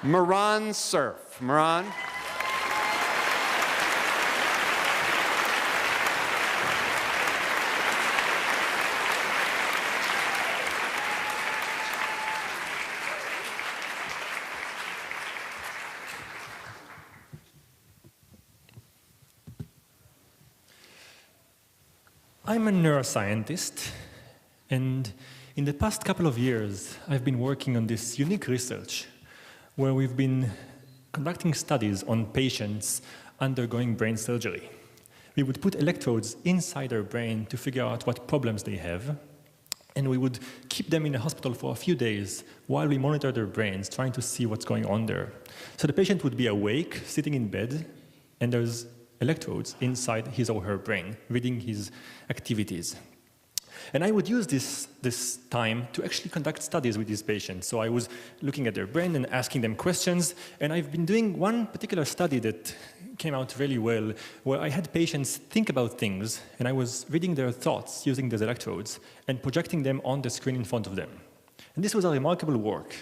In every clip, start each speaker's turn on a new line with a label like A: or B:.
A: Moran Cerf. Moran.
B: I'm a neuroscientist, and in the past couple of years, I've been working on this unique research where we've been conducting studies on patients undergoing brain surgery. We would put electrodes inside their brain to figure out what problems they have, and we would keep them in a hospital for a few days while we monitor their brains, trying to see what's going on there. So the patient would be awake, sitting in bed, and there's electrodes inside his or her brain, reading his activities. And I would use this time to actually conduct studies with these patients. So I was looking at their brain and asking them questions, and I've been doing one particular study that came out really well, where I had patients think about things, and I was reading their thoughts using these electrodes and projecting them on the screen in front of them. And this was a remarkable work.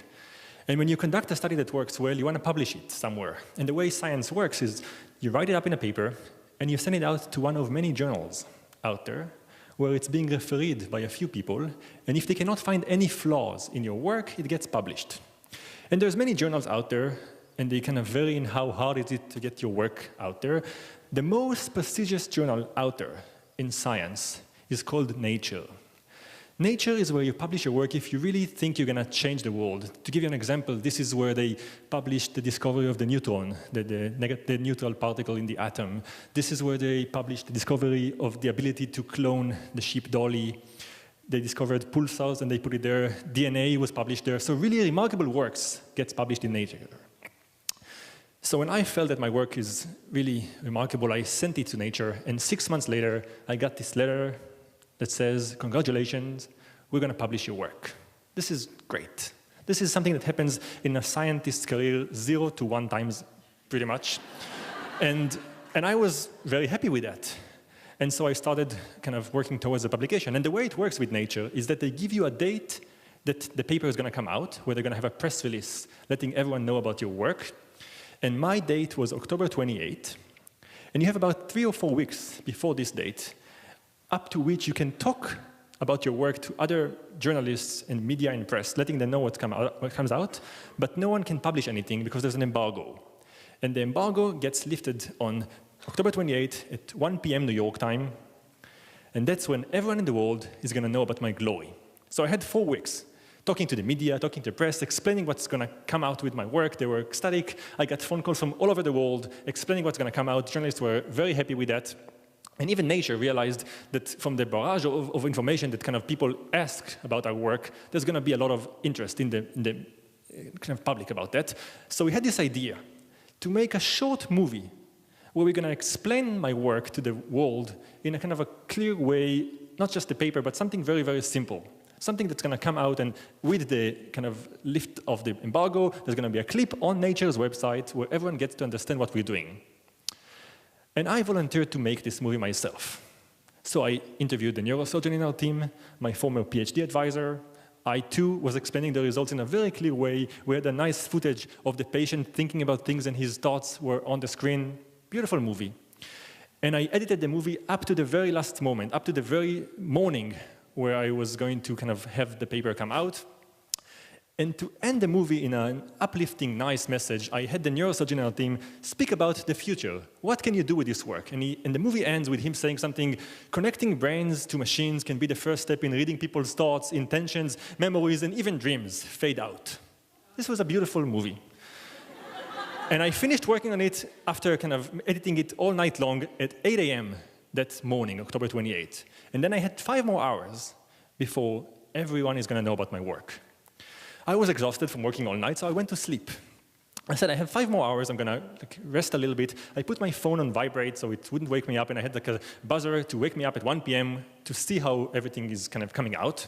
B: And when you conduct a study that works well, you want to publish it somewhere. And the way science works is you write it up in a paper, and you send it out to one of many journals out there, where it's being refereed by a few people, and if they cannot find any flaws in your work, it gets published. And there's many journals out there, and they kind of vary in how hard it is to get your work out there. The most prestigious journal out there in science is called Nature. Nature is where you publish your work if you really think you're going to change the world. To give you an example, this is where they published the discovery of the neutron, the neutral particle in the atom. This is where they published the discovery of the ability to clone the sheep Dolly. They discovered pulsars and they put it there. DNA was published there. So really remarkable works gets published in Nature. So when I felt that my work is really remarkable, I sent it to Nature, and 6 months later, I got this letter that says, "Congratulations, we're going to publish your work." This is great. This is something that happens in a scientist's career 0 to 1 times, pretty much. and I was very happy with that. And so I started kind of working towards the publication. And the way it works with Nature is that they give you a date that the paper is going to come out, where they're going to have a press release letting everyone know about your work. And my date was October 28. And you have about 3 or 4 weeks before this date, up to which you can talk about your work to other journalists and media and press, letting them know what comes out, but no one can publish anything because there's an embargo. And the embargo gets lifted on October 28 at 1 p.m. New York time, and that's when everyone in the world is going to know about my glory. So I had 4 weeks, talking to the media, talking to the press, explaining what's going to come out with my work. They were ecstatic. I got phone calls from all over the world explaining what's going to come out. Journalists were very happy with that. And even Nature realized that from the barrage of information that kind of people ask about our work, there's going to be a lot of interest in the kind of public about that. So we had this idea to make a short movie where we're going to explain my work to the world in a kind of a clear way, not just the paper, but something very, very simple. Something that's going to come out, and with the kind of lift of the embargo, there's going to be a clip on Nature's website where everyone gets to understand what we're doing. And I volunteered to make this movie myself. So I interviewed the neurosurgeon in our team, my former PhD advisor. I, too, was explaining the results in a very clear way. We had a nice footage of the patient thinking about things, and his thoughts were on the screen. Beautiful movie. And I edited the movie up to the very last moment, up to the very morning where I was going to kind of have the paper come out. And to end the movie in an uplifting, nice message, I had the neurosurgeon in our team speak about the future. What can you do with this work? And the movie ends with him saying something, "Connecting brains to machines can be the first step in reading people's thoughts, intentions, memories, and even dreams fade out." This was a beautiful movie. And I finished working on it after kind of editing it all night long at 8 a.m. that morning, October 28. And then I had 5 more hours before everyone is going to know about my work. I was exhausted from working all night, so I went to sleep. I said, I have 5 more hours, I'm going to rest a little bit. I put my phone on vibrate so it wouldn't wake me up, and I had a buzzer to wake me up at 1 p.m. to see how everything is kind of coming out.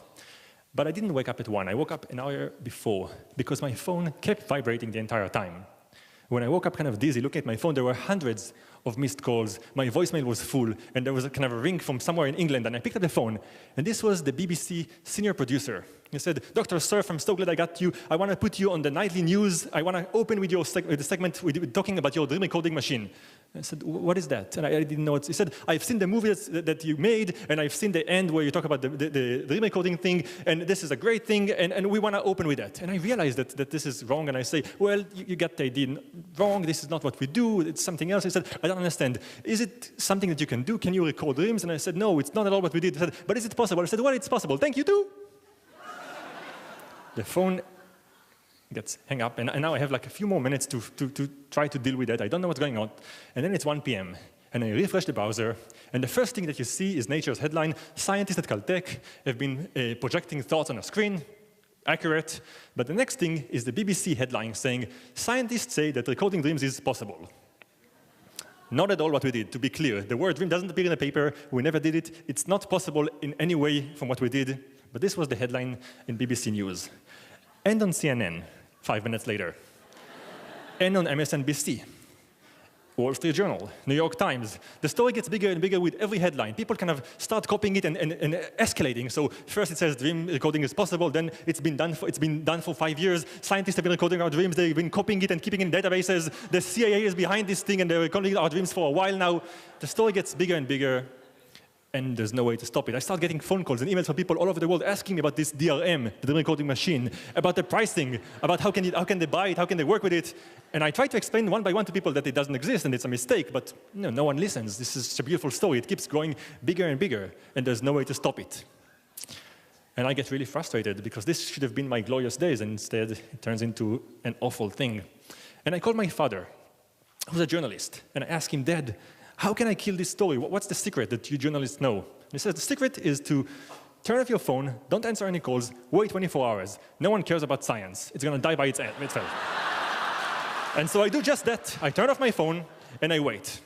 B: But I didn't wake up at 1. I woke up an hour before because my phone kept vibrating the entire time. When I woke up kind of dizzy, looking at my phone, there were hundreds of missed calls. My voicemail was full, and there was a kind of a ring from somewhere in England, and I picked up the phone, and this was the BBC senior producer. He said, "Dr. Cerf, I'm so glad I got you. I want to put you on the nightly news. I want to open with your the segment with talking about your dream recording machine." I said, "What is that?" And I didn't know it. He said, "I've seen the movies that you made, and I've seen the end where you talk about the dream recording thing, and this is a great thing, and we want to open with that." And I realized that this is wrong, and I say, "Well, you got the idea wrong. This is not what we do. It's something else." He said, "I don't understand. Is it something that you can do? Can you record dreams?" And I said, "No, it's not at all what we did." He said, "But is it possible?" I said, "Well, it's possible. Thank you, too." The phone gets hung up, and now I have like a few more minutes to try to deal with that. I don't know what's going on. And then it's 1 p.m., and I refresh the browser, and the first thing that you see is Nature's headline: "Scientists at Caltech have been projecting thoughts on a screen." Accurate. But the next thing is the BBC headline saying, "Scientists say that recording dreams is possible." Not at all what we did, to be clear. The word dream doesn't appear in the paper. We never did it. It's not possible in any way from what we did. But this was the headline in BBC News. And on CNN, 5 minutes later. And on MSNBC, Wall Street Journal, New York Times. The story gets bigger and bigger with every headline. People kind of start copying it and escalating. So first it says dream recording is possible, then it's been done for 5 years. Scientists have been recording our dreams, they've been copying it and keeping it in databases. The CIA is behind this thing and they're recording our dreams for a while now. The story gets bigger and bigger, and there's no way to stop it. I start getting phone calls and emails from people all over the world asking me about this DRM, the dream recording machine, about the pricing, about how can they buy it, how can they work with it. And I try to explain one by one to people that it doesn't exist and it's a mistake, but no one listens. This is a beautiful story. It keeps growing bigger and bigger, and there's no way to stop it. And I get really frustrated because this should have been my glorious days, and instead it turns into an awful thing. And I called my father, who's a journalist, and I asked him, "Dad, how can I kill this story? What's the secret that you journalists know?" And he says, "The secret is to turn off your phone, don't answer any calls, wait 24 hours. No one cares about science. It's going to die by itself." And so I do just that. I turn off my phone, and I wait.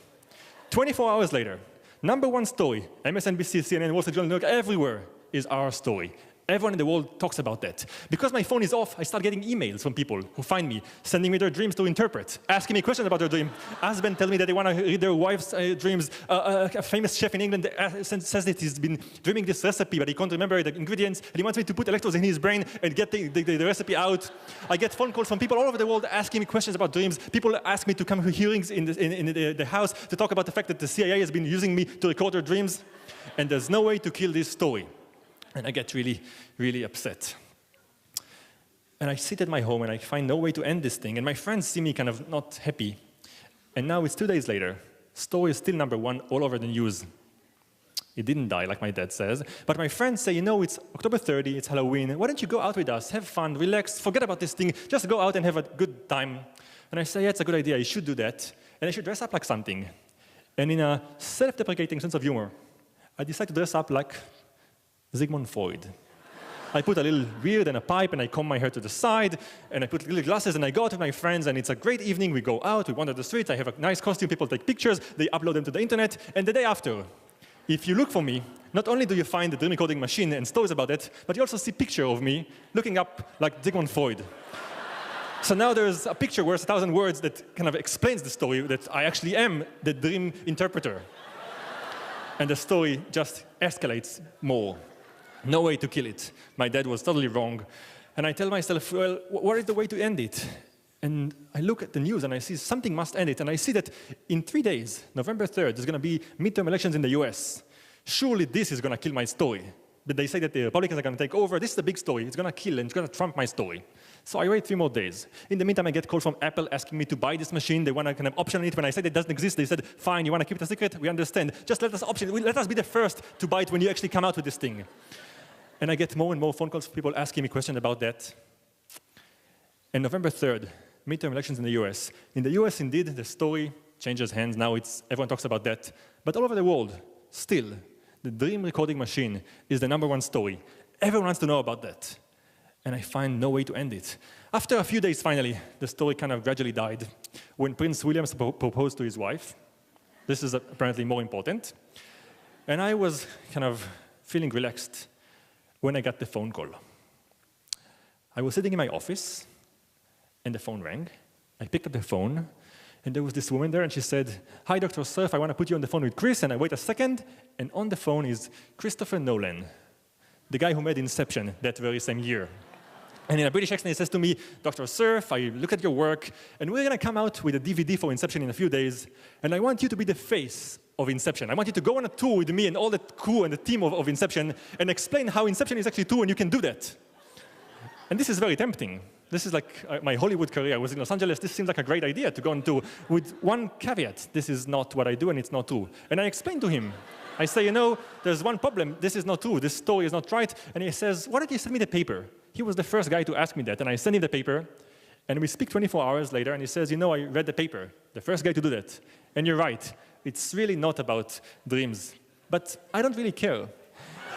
B: 24 hours later, #1 story, MSNBC, CNN, Wall Street Journal, New York, everywhere is our story. Everyone in the world talks about that. Because my phone is off, I start getting emails from people who find me, sending me their dreams to interpret, asking me questions about their dream. Husbands tell me that they want to read their wife's dreams. A famous chef in England says that he's been dreaming this recipe, but he can't remember the ingredients, and he wants me to put electrodes in his brain and get the recipe out. I get phone calls from people all over the world asking me questions about dreams. People ask me to come to hearings in the house to talk about the fact that the CIA has been using me to record their dreams. And there's no way to kill this story. And I get really, really upset. And I sit at my home and I find no way to end this thing. And my friends see me kind of not happy. And now it's 2 days later. Story is still #1 all over the news. It didn't die, like my dad says. But my friends say, it's October 30, it's Halloween. Why don't you go out with us, have fun, relax, forget about this thing. Just go out and have a good time. And I say, yeah, it's a good idea. I should do that. And I should dress up like something. And in a self-deprecating sense of humor, I decide to dress up like Sigmund Freud. I put a little beard and a pipe, and I comb my hair to the side, and I put little glasses, and I go out with my friends, and it's a great evening. We go out, we wander the streets, I have a nice costume, people take pictures, they upload them to the internet, and the day after, if you look for me, not only do you find the dream recording machine and stories about it, but you also see a picture of me looking up like Sigmund Freud. So now there's a picture worth 1,000 words that kind of explains the story, that I actually am the dream interpreter. And the story just escalates more. No way to kill it. My dad was totally wrong. And I tell myself, well, what is the way to end it? And I look at the news and I see something must end it. And I see that in 3 days, November 3rd, there's going to be midterm elections in the US. Surely this is going to kill my story. But they say that the Republicans are going to take over. This is the big story. It's going to kill and it's going to trump my story. So I wait 3 more days. In the meantime, I get calls from Apple asking me to buy this machine. They want to kind of option it. When I said it doesn't exist, they said, fine, you want to keep it a secret? We understand. Just let us option it. Let us be the first to buy it when you actually come out with this thing. And I get more and more phone calls from people asking me questions about that. And November 3rd, midterm elections in the US. In the US, indeed, the story changes hands. Now everyone talks about that. But all over the world, still, the dream recording machine is the #1 story. Everyone wants to know about that. And I find no way to end it. After a few days, finally, the story kind of gradually died when Prince William proposed to his wife. This is apparently more important. And I was kind of feeling relaxed when I got the phone call. I was sitting in my office, and the phone rang. I picked up the phone, And there was this woman there, and she said, "Hi, Dr. Cerf, I want to put you on the phone with Chris." And I wait a second, and on the phone is Christopher Nolan, the guy who made Inception that very same year. And in a British accent, he says to me, "Dr. Cerf, I look at your work, and we're going to come out with a DVD for Inception in a few days, and I want you to be the face of Inception. I want you to go on a tour with me and all the crew and the team of Inception and explain how Inception is actually true, and you can do that." And this is very tempting. This is like my Hollywood career. I was in Los Angeles. This seems like a great idea to go on tour, with one caveat: this is not what I do, and it's not true. And I explained to him. I say, "You know, there's one problem. This is not true. This story is not right." And he says, "Why don't you send me the paper?" He was the first guy to ask me that, and I sent him the paper. And we speak 24 hours later, and he says, "You know, I read the paper. The first guy to do that. And you're right. It's really not about dreams. But I don't really care.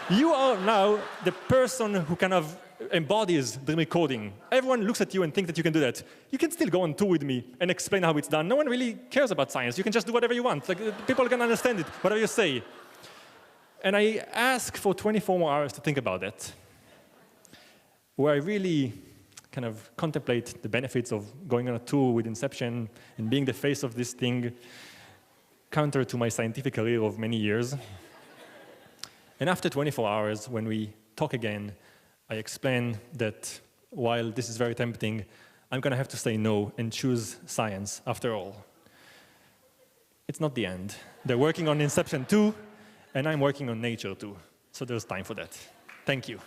B: You are now the person who kind of embodies dream recording. Everyone looks at you and thinks that you can do that. You can still go on tour with me and explain how it's done. No one really cares about science. You can just do whatever you want. Like, people can understand it, whatever you say." And I ask for 24 more hours to think about that, where I really kind of contemplate the benefits of going on a tour with Inception and being the face of this thing, counter to my scientific career of many years. And after 24 hours, when we talk again, I explain that while this is very tempting, I'm going to have to say no and choose science after all. It's not the end. They're working on Inception too, and I'm working on nature too. So there's time for that. Thank you.